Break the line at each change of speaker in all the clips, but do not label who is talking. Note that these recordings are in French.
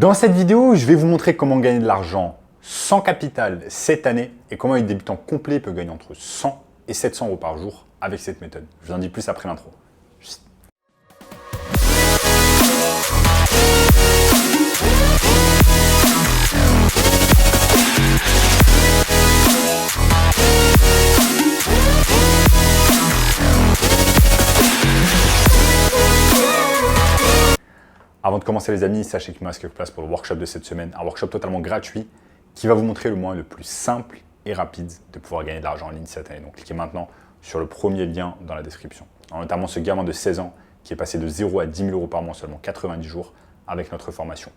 Dans cette vidéo, je vais vous montrer comment gagner de l'argent sans capital cette année et comment un débutant complet peut gagner entre 100 et 700 euros par jour avec cette méthode. Je vous en dis plus après l'intro. Avant de commencer les amis, sachez qu'il me reste quelques places pour le workshop de cette semaine, un workshop totalement gratuit qui va vous montrer le moyen le plus simple et rapide de pouvoir gagner de l'argent en ligne cette année. Donc cliquez maintenant sur le premier lien dans la description. Alors, notamment ce gamin de 16 ans qui est passé de 0 à 10 000 euros par mois en seulement 90 jours avec notre formation.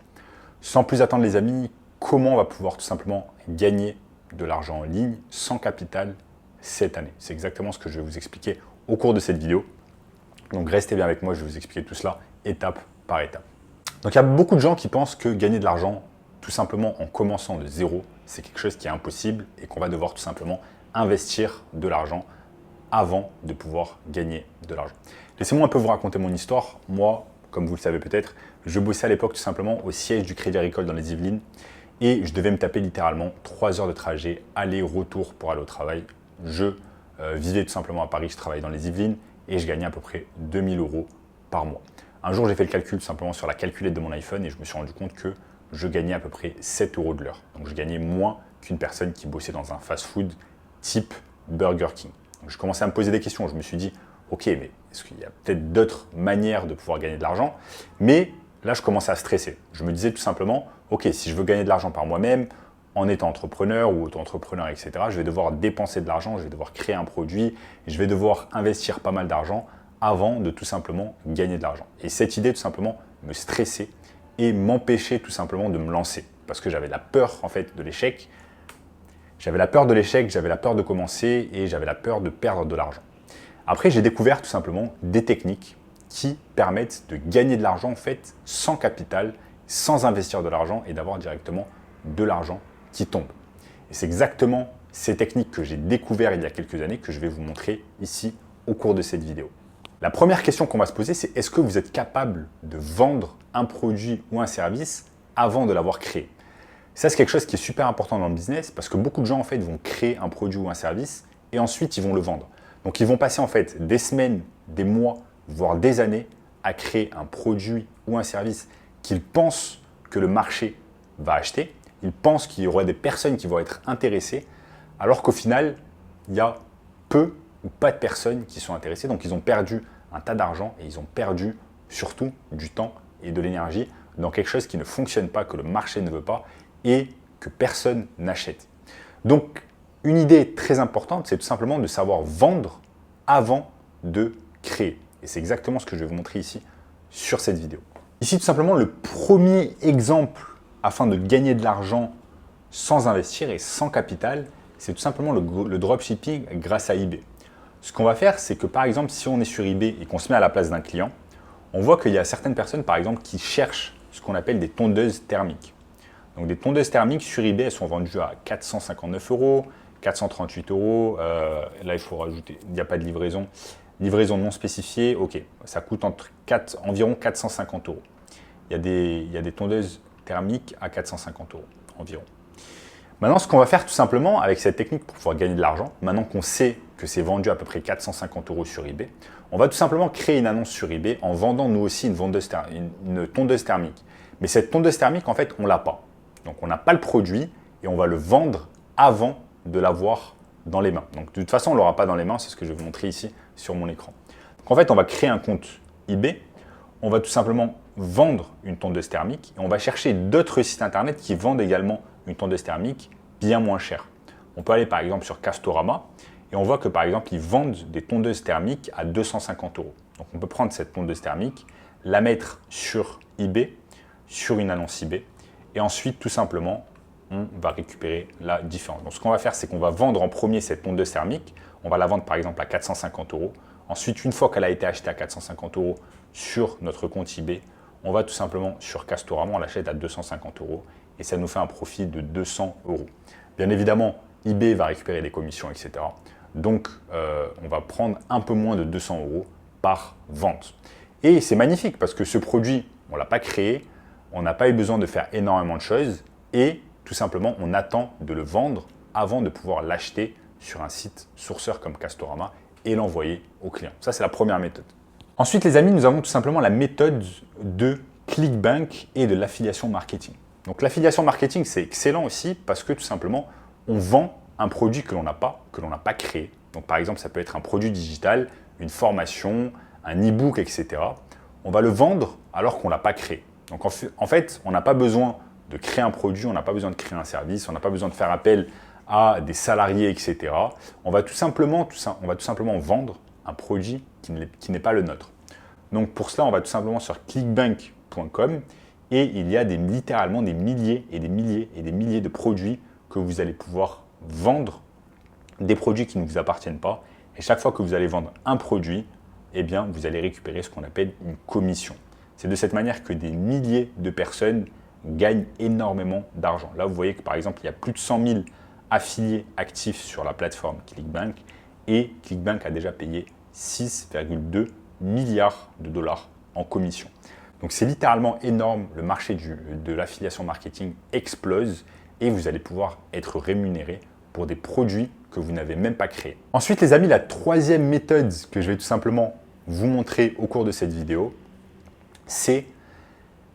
Sans plus attendre les amis, comment on va pouvoir tout simplement gagner de l'argent en ligne sans capital cette année? C'est exactement ce que je vais vous expliquer au cours de cette vidéo. Donc restez bien avec moi, je vais vous expliquer tout cela étape par étape. Donc il y a beaucoup de gens qui pensent que gagner de l'argent tout simplement en commençant de zéro, c'est quelque chose qui est impossible et qu'on va devoir tout simplement investir de l'argent avant de pouvoir gagner de l'argent. Laissez-moi un peu vous raconter mon histoire. Moi, comme vous le savez peut-être, je bossais à l'époque tout simplement au siège du Crédit Agricole dans les Yvelines et je devais me taper littéralement 3 heures de trajet aller-retour pour aller au travail. Je vivais tout simplement à Paris, je travaillais dans les Yvelines et je gagnais à peu près 2 000 euros par mois. Un jour, j'ai fait le calcul tout simplement sur la calculette de mon iPhone et je me suis rendu compte que je gagnais à peu près 7 euros de l'heure. Donc, je gagnais moins qu'une personne qui bossait dans un fast-food type Burger King. Donc, je commençais à me poser des questions. Je me suis dit, ok, mais est-ce qu'il y a peut-être d'autres manières de pouvoir gagner de l'argent? Mais là, je commençais à stresser. Je me disais tout simplement, ok, si je veux gagner de l'argent par moi-même, en étant entrepreneur ou auto-entrepreneur, etc., je vais devoir dépenser de l'argent, je vais devoir créer un produit, je vais devoir investir pas mal d'argent avant de tout simplement gagner de l'argent. Et cette idée tout simplement me stressait et m'empêchait tout simplement de me lancer parce que j'avais la peur en fait de l'échec. J'avais la peur de l'échec, j'avais la peur de commencer et j'avais la peur de perdre de l'argent. Après, j'ai découvert tout simplement des techniques qui permettent de gagner de l'argent en fait sans capital, sans investir de l'argent et d'avoir directement de l'argent qui tombe. Et c'est exactement ces techniques que j'ai découvertes il y a quelques années que je vais vous montrer ici au cours de cette vidéo. La première question qu'on va se poser, c'est est-ce que vous êtes capable de vendre un produit ou un service avant de l'avoir créé? Ça, c'est quelque chose qui est super important dans le business parce que beaucoup de gens en fait vont créer un produit ou un service et ensuite ils vont le vendre. Donc ils vont passer en fait des semaines, des mois, voire des années à créer un produit ou un service qu'ils pensent que le marché va acheter. Ils pensent qu'il y aura des personnes qui vont être intéressées alors qu'au final, il y a peu ou pas de personnes qui sont intéressées. Donc, ils ont perdu un tas d'argent et ils ont perdu surtout du temps et de l'énergie dans quelque chose qui ne fonctionne pas, que le marché ne veut pas et que personne n'achète. Donc, une idée très importante, c'est tout simplement de savoir vendre avant de créer. Et c'est exactement ce que je vais vous montrer ici sur cette vidéo. Ici, tout simplement, le premier exemple afin de gagner de l'argent sans investir et sans capital, c'est tout simplement le dropshipping grâce à eBay. Ce qu'on va faire, c'est que par exemple, si on est sur eBay et qu'on se met à la place d'un client, on voit qu'il y a certaines personnes, par exemple, qui cherchent ce qu'on appelle des tondeuses thermiques. Donc des tondeuses thermiques sur eBay, elles sont vendues à 459 euros, 438 euros. Là, il faut rajouter, il n'y a pas de livraison. Livraison non spécifiée, ok, ça coûte environ 450 euros. Il y a des tondeuses thermiques à 450 euros environ. Maintenant, ce qu'on va faire tout simplement avec cette technique pour pouvoir gagner de l'argent, maintenant qu'on sait que c'est vendu à peu près 450 euros sur eBay, on va tout simplement créer une annonce sur eBay en vendant nous aussi une tondeuse thermique. Mais cette tondeuse thermique, en fait, on ne l'a pas. Donc, on n'a pas le produit et on va le vendre avant de l'avoir dans les mains. Donc, de toute façon, on ne l'aura pas dans les mains, c'est ce que je vais vous montrer ici sur mon écran. Donc, en fait, on va créer un compte eBay. On va tout simplement vendre une tondeuse thermique et on va chercher d'autres sites internet qui vendent également une tondeuse thermique bien moins chère. On peut aller par exemple sur Castorama et on voit que par exemple ils vendent des tondeuses thermiques à 250 euros. Donc on peut prendre cette tondeuse thermique, la mettre sur eBay, sur une annonce eBay et ensuite tout simplement on va récupérer la différence. Donc ce qu'on va faire, c'est qu'on va vendre en premier cette tondeuse thermique, on va la vendre par exemple à 450 euros. Ensuite, une fois qu'elle a été achetée à 450 euros sur notre compte eBay, on va tout simplement sur Castorama, on l'achète à 250 euros et ça nous fait un profit de 200 euros. Bien évidemment, eBay va récupérer des commissions, etc. Donc, on va prendre un peu moins de 200 euros par vente. Et c'est magnifique parce que ce produit, on ne l'a pas créé, on n'a pas eu besoin de faire énormément de choses et tout simplement, on attend de le vendre avant de pouvoir l'acheter sur un site sourceur comme Castorama et l'envoyer au client. Ça, c'est la première méthode. Ensuite, les amis, nous avons tout simplement la méthode de ClickBank et de l'affiliation marketing. Donc, l'affiliation marketing, c'est excellent aussi parce que tout simplement, on vend un produit que l'on n'a pas créé. Donc, par exemple, ça peut être un produit digital, une formation, un e-book, etc. On va le vendre alors qu'on ne l'a pas créé. Donc, en fait, on n'a pas besoin de créer un produit, on n'a pas besoin de créer un service, on n'a pas besoin de faire appel à des salariés, etc. On va tout simplement vendre un produit qui n'est pas le nôtre. Donc pour cela, on va tout simplement sur clickbank.com et il y a littéralement des milliers et des milliers et des milliers de produits que vous allez pouvoir vendre, des produits qui ne vous appartiennent pas. Et chaque fois que vous allez vendre un produit, eh bien, vous allez récupérer ce qu'on appelle une commission. C'est de cette manière que des milliers de personnes gagnent énormément d'argent. Là, vous voyez que par exemple, il y a plus de 100 000 affiliés actifs sur la plateforme ClickBank et ClickBank a déjà payé 6,2 milliards de dollars en commission. Donc c'est littéralement énorme, le marché de l'affiliation marketing explose et vous allez pouvoir être rémunéré pour des produits que vous n'avez même pas créés. Ensuite les amis, la troisième méthode que je vais tout simplement vous montrer au cours de cette vidéo, c'est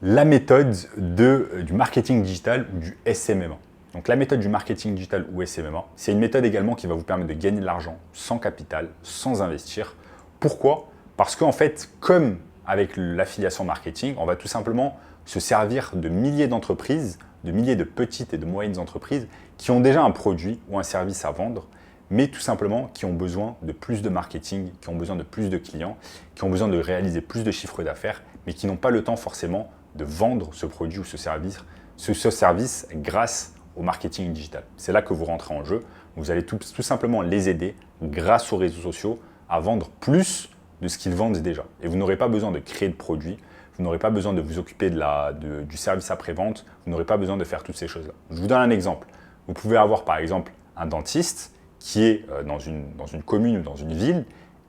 la méthode du marketing digital ou du SMMA. Donc la méthode du marketing digital ou SMMA, c'est une méthode également qui va vous permettre de gagner de l'argent sans capital, sans investir. Pourquoi? Parce qu'en fait, comme avec l'affiliation marketing, on va tout simplement se servir de milliers d'entreprises, de milliers de petites et de moyennes entreprises qui ont déjà un produit ou un service à vendre, mais tout simplement qui ont besoin de plus de marketing, qui ont besoin de plus de clients, qui ont besoin de réaliser plus de chiffres d'affaires, mais qui n'ont pas le temps forcément de vendre ce produit ou ce service grâce au marketing digital. C'est là que vous rentrez en jeu. Vous allez tout simplement les aider grâce aux réseaux sociaux à vendre plus de ce qu'ils vendent déjà. Et vous n'aurez pas besoin de créer de produits, vous n'aurez pas besoin de vous occuper du service après-vente, vous n'aurez pas besoin de faire toutes ces choses-là. Je vous donne un exemple. Vous pouvez avoir par exemple un dentiste qui est dans une commune ou dans une ville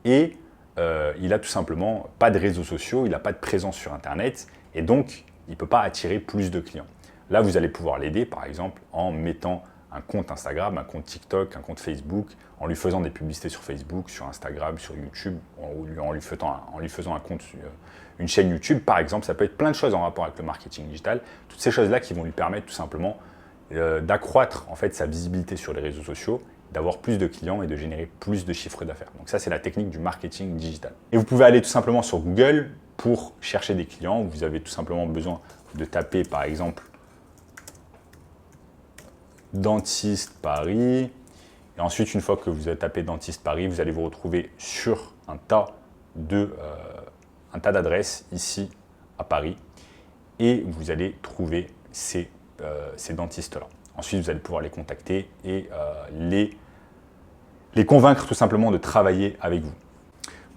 et il n'a tout simplement pas de réseaux sociaux, il n'a pas de présence sur Internet et donc il ne peut pas attirer plus de clients. Là, vous allez pouvoir l'aider par exemple en mettant un compte Instagram, un compte TikTok, un compte Facebook, en lui faisant des publicités sur Facebook, sur Instagram, sur YouTube, en lui faisant un compte, une chaîne YouTube par exemple. Ça peut être plein de choses en rapport avec le marketing digital. Toutes ces choses-là qui vont lui permettre tout simplement d'accroître en fait sa visibilité sur les réseaux sociaux, d'avoir plus de clients et de générer plus de chiffres d'affaires. Donc ça, c'est la technique du marketing digital. Et vous pouvez aller tout simplement sur Google pour chercher des clients. Vous avez tout simplement besoin de taper par exemple dentiste Paris. Et ensuite, une fois que vous avez tapé dentiste Paris, vous allez vous retrouver sur un tas d'adresses ici à Paris. Et vous allez trouver ces dentistes-là. Ensuite, vous allez pouvoir les contacter et les convaincre tout simplement de travailler avec vous.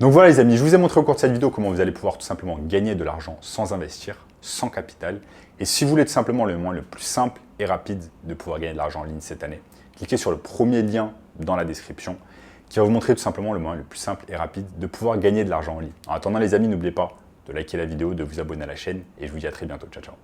Donc voilà les amis, je vous ai montré au cours de cette vidéo comment vous allez pouvoir tout simplement gagner de l'argent sans investir, sans capital. Et si vous voulez tout simplement le moyen le plus simple et rapide de pouvoir gagner de l'argent en ligne cette année, cliquez sur le premier lien dans la description qui va vous montrer tout simplement le moyen le plus simple et rapide de pouvoir gagner de l'argent en ligne. En attendant les amis, n'oubliez pas de liker la vidéo, de vous abonner à la chaîne et je vous dis à très bientôt. Ciao, ciao.